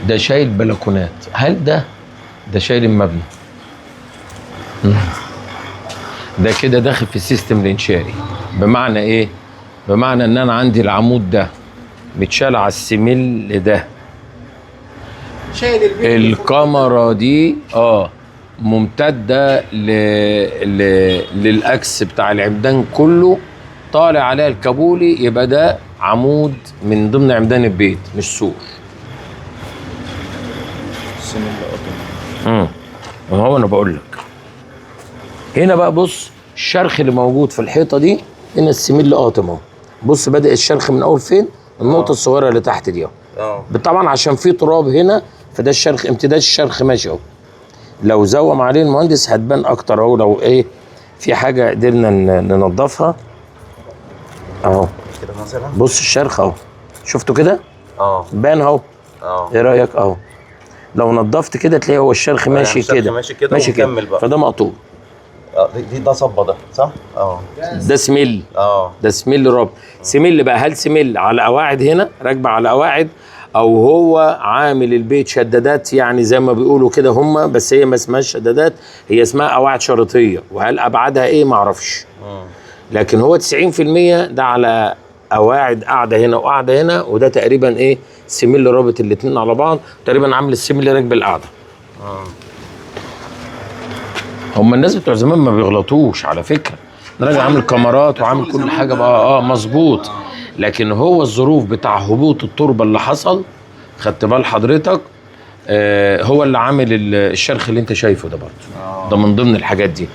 ده شايل بلكونات. هل ده شايل المبنى؟ ده كده داخل في السيستم الانشائي. بمعنى ايه؟ بمعنى ان انا عندي العمود ده متشال على السميل ده، شايل البيت الكاميرا دي ممتده للاكس بتاع العمدان كله، طالع عليها الكابولي، يبقى ده عمود من ضمن عمدان البيت مش سور. ما هو انا بقول لك هنا بقى، بص الشرخ اللي موجود في الحيطه دي، هنا السميل قاطم اهو. بص بادئ الشرخ من اول فين؟ النقطه الصغيره اللي تحت دي اهو. طبعا عشان في تراب هنا، فده الشرخ، امتداد الشرخ ماشي اهو. لو زوم عليه المهندس هتبان اكتر اهو. لو ايه في حاجه قدرنا ننضفها اهو كده مثلا. بص الشرخ اهو، شفته كده؟ بان اهو. ايه رايك اهو؟ لو نضفت كده تلاقي هو الشرخ ماشي كده، ماشي كده بقى. فده مقطوع. ده صبه ده صح؟ ده سميل. ده سميل رب. سميل بقى، هل سميل على قواعد هنا راكبه على قواعد، او هو عامل البيت شدادات يعني زي ما بيقولوا كده هم، بس هي ما اسمهاش شدادات، هي اسمها قواعد شريطيه، وهل ابعادها ايه ما اعرفش. لكن هو 90% ده على قواعد قاعده هنا وقاعده هنا، وده تقريبا ايه سميل رابط الاثنين على بعض، تقريبا عامل السميل اللي راكب القاعده. هم الناس بتوع زمان ما بيغلطوش على فكره، الراجل عامل كاميرات وعامل كل حاجه بقى مظبوط، لكن هو الظروف بتاع هبوط التربه اللي حصل، خدت بال حضرتك، هو اللي عامل الشرخ اللي انت شايفه ده برضه. ده من ضمن الحاجات دي.